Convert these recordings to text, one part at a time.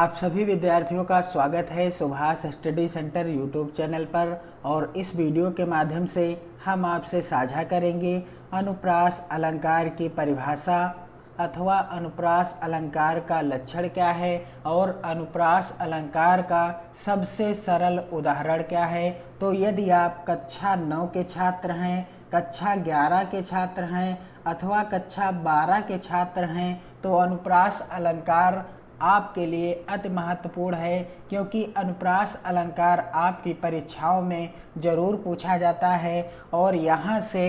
आप सभी विद्यार्थियों का स्वागत है Subhash study centre YouTube channel पर। और इस वीडियो के माध्यम से हम आपसे साझा करेंगे अनुप्रास अलंकार की परिभाषा अथवा अनुप्रास अलंकार का लक्षण क्या है और अनुप्रास अलंकार का सबसे सरल उदाहरण क्या है। तो यदि आप कक्षा 9 के छात्र हैं, कक्षा 11 के छात्र हैं अथवा कक्षा 12 के छात्र हैं तो अनुप्रास अलंकार आपके लिए अति महत्वपूर्ण है, क्योंकि अनुप्रास अलंकार आपकी परीक्षाओं में ज़रूर पूछा जाता है और यहाँ से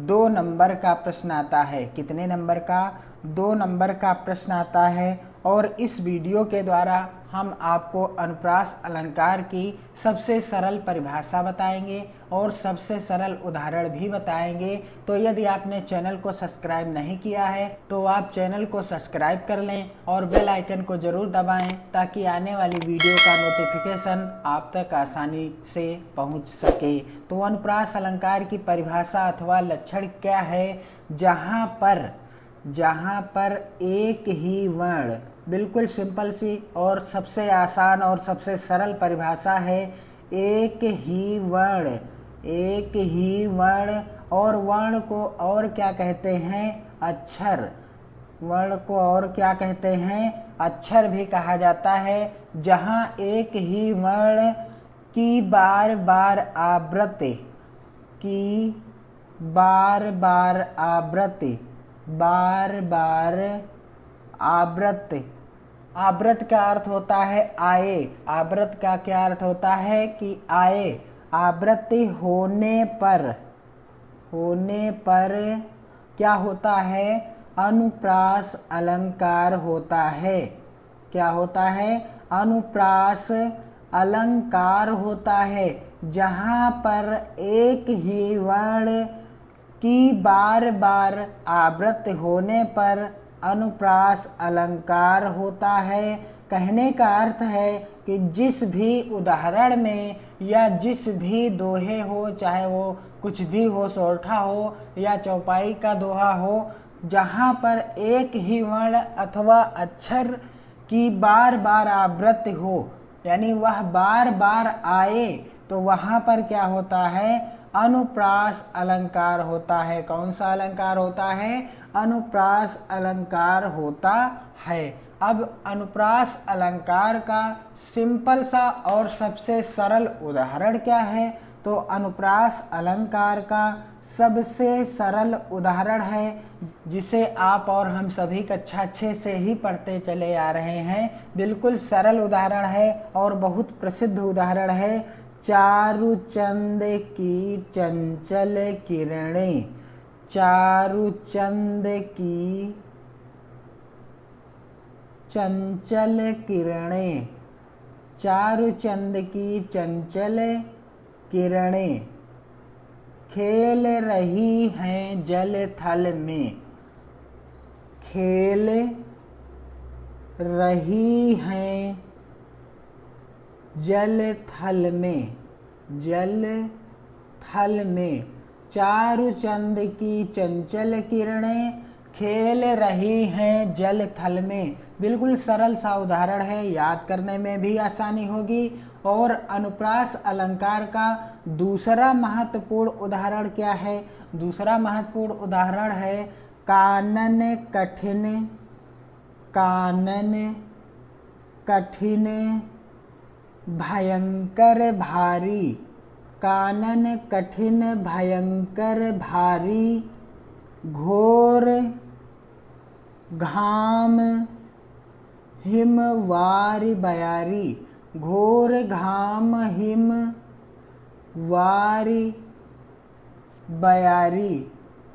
2 नंबर का प्रश्न आता है। कितने नंबर का? 2 नंबर का प्रश्न आता है। और इस वीडियो के द्वारा हम आपको अनुप्रास अलंकार की सबसे सरल परिभाषा बताएंगे और सबसे सरल उदाहरण भी बताएंगे। तो यदि आपने चैनल को सब्सक्राइब नहीं किया है तो आप चैनल को सब्सक्राइब कर लें और बेल आइकन को ज़रूर दबाएं, ताकि आने वाली वीडियो का नोटिफिकेशन आप तक आसानी से पहुंच सके। तो अनुप्रास अलंकार की परिभाषा अथवा लक्षण क्या है? जहाँ पर एक ही वर्ण, बिल्कुल सिंपल सी और सबसे आसान और सबसे सरल परिभाषा है। एक ही वर्ण और वर्ण को और क्या कहते हैं? अक्षर। वर्ण को और क्या कहते हैं? अक्षर भी कहा जाता है। जहाँ एक ही वर्ण की बार बार आवृत्ति। आवृत का अर्थ होता है आए। आवृत का क्या अर्थ होता है? कि आए। आवृत्ति होने पर क्या होता है? अनुप्रास अलंकार होता है। क्या होता है? अनुप्रास अलंकार होता है। जहाँ पर एक ही वर्ण की बार बार आवृत्ति होने पर अनुप्रास अलंकार होता है। कहने का अर्थ है कि जिस भी उदाहरण में या जिस भी दोहे हो, चाहे वो कुछ भी हो, सोरठा हो या चौपाई का दोहा हो, जहाँ पर एक ही वर्ण अथवा अक्षर की बार बार आवृत्ति हो, यानी वह बार बार आए, तो वहाँ पर क्या होता है? अनुप्रास अलंकार होता है। कौन सा अलंकार होता है? अनुप्रास अलंकार होता है। अब अनुप्रास अलंकार का सिंपल सा और सबसे सरल उदाहरण क्या है? तो अनुप्रास अलंकार का सबसे सरल उदाहरण है, जिसे आप और हम सभी कक्षा 6 से ही पढ़ते चले आ रहे हैं। बिल्कुल सरल उदाहरण है और बहुत प्रसिद्ध उदाहरण है। चारुचंद की चंचल किरणें। चारुचंद की चंचल किरणें। चारुचंद की चंचल किरणें खेल रही हैं जल थल में। खेल रही हैं जल थल में। चारुचंद की चंचल किरणें खेल रही हैं जल थल में। बिल्कुल सरल सा उदाहरण है, याद करने में भी आसानी होगी। और अनुप्रास अलंकार का दूसरा महत्वपूर्ण उदाहरण क्या है? दूसरा महत्वपूर्ण उदाहरण है कानन कठिन भयंकर भारी। कानन कठिन भयंकर भारी घोर घाम हिम वारि बयारी। घोर घाम हिम वारि बयारी।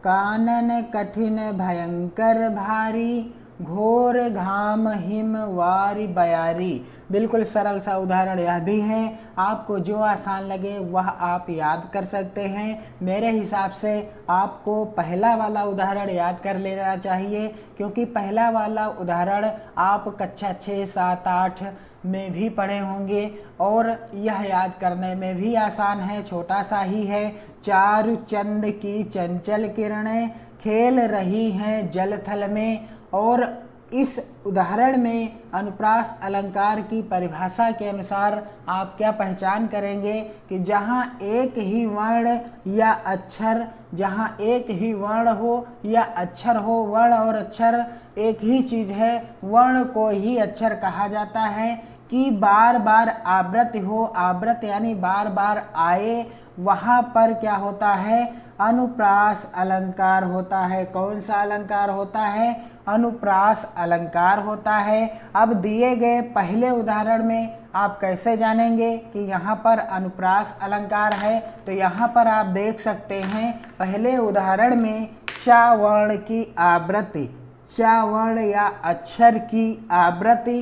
कानन कठिन भयंकर भारी घोर घाम हिम वारि बयारी। बिल्कुल सरल सा उदाहरण यह भी है। आपको जो आसान लगे वह आप याद कर सकते हैं। मेरे हिसाब से आपको पहला वाला उदाहरण याद कर लेना चाहिए, क्योंकि पहला वाला उदाहरण आप कक्षा 6, 7, 8 में भी पढ़े होंगे और यह याद करने में भी आसान है, छोटा सा ही है। चारुचंद की चंचल किरणें खेल रही हैं जल थल में। और इस उदाहरण में अनुप्रास अलंकार की परिभाषा के अनुसार आप क्या पहचान करेंगे कि जहाँ एक ही वर्ण या अक्षर, जहाँ एक ही वर्ण हो या अक्षर हो, वर्ण और अक्षर एक ही चीज़ है, वर्ण को ही अक्षर कहा जाता है, कि बार बार आवृत्ति हो, आवृत्ति यानी बार बार आए, वहाँ पर क्या होता है, अनुप्रास अलंकार होता है। कौन सा अलंकार होता है? अनुप्रास अलंकार होता है। अब दिए गए पहले उदाहरण में आप कैसे जानेंगे कि यहाँ पर अनुप्रास अलंकार है? तो यहाँ पर आप देख सकते हैं पहले उदाहरण में चा वर्ण की आवृत्ति, चा वर्ण या अक्षर की आवृत्ति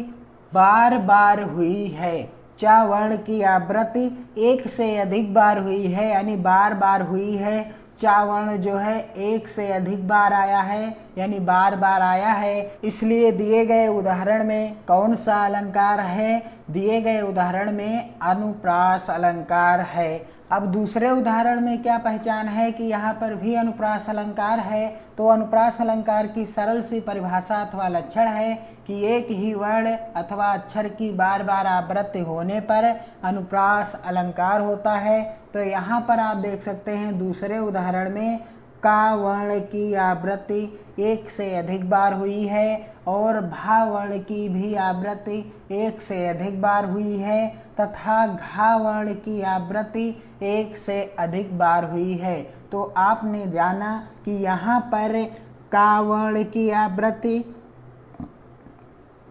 बार बार हुई है। चा वर्ण की आवृत्ति एक से अधिक बार हुई है, यानी बार बार हुई है। चा वर्ण जो है एक से अधिक बार आया है, यानी बार बार आया है। इसलिए दिए गए उदाहरण में कौन सा अलंकार है? दिए गए उदाहरण में अनुप्रास अलंकार है। अब दूसरे उदाहरण में क्या पहचान है कि यहाँ पर भी अनुप्रास अलंकार है? तो अनुप्रास अलंकार की सरल सी परिभाषा अथवा लक्षण है कि एक ही वर्ण अथवा अक्षर की बार बार आवृत्ति होने पर अनुप्रास अलंकार होता है। तो यहाँ पर आप देख सकते हैं दूसरे उदाहरण में का वर्ण की आवृत्ति एक से अधिक बार हुई है और भा वर्ण की भी आवृत्ति एक से अधिक बार हुई है तथा घा वर्ण की आवृत्ति एक से अधिक बार हुई है। तो आपने जाना कि यहाँ पर का वर्ण की आवृत्ति,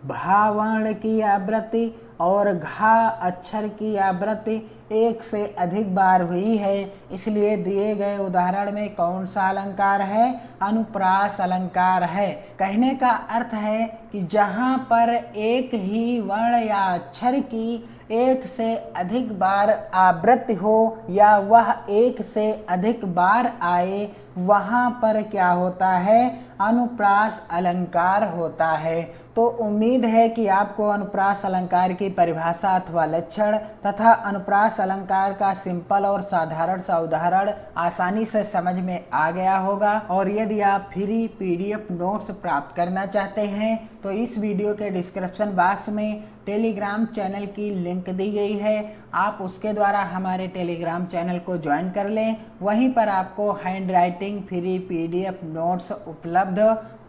भा वर्ण की आवृत्ति और घा अक्षर की आवृत्ति एक से अधिक बार हुई है। इसलिए दिए गए उदाहरण में कौन सा अलंकार है? अनुप्रास अलंकार है। कहने का अर्थ है कि जहाँ पर एक ही वर्ण या अक्षर की एक से अधिक बार आवृत्ति हो या वह एक से अधिक बार आए, वहाँ पर क्या होता है? अनुप्रास अलंकार होता है। तो उम्मीद है कि आपको अनुप्रास अलंकार की परिभाषा अथवा लक्षण तथा अनुप्रास अलंकार का सिंपल और साधारण सा उदाहरण आसानी से समझ में आ गया होगा। और यदि आप फ्री PDF नोट्स प्राप्त करना चाहते हैं तो इस वीडियो के डिस्क्रिप्शन बॉक्स में टेलीग्राम चैनल की लिंक दी गई है, आप उसके द्वारा हमारे टेलीग्राम चैनल को ज्वाइन कर लें। वहीं पर आपको hand writing free PDF notes उपलब्ध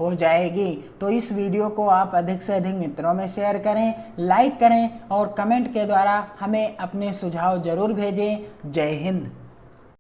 हो जाएगी। तो इस वीडियो को आप अधिक से अधिक मित्रों में शेयर करें, लाइक करें और कमेंट के द्वारा हमें अपने सुझाव जरूर भेजें। जय हिंद।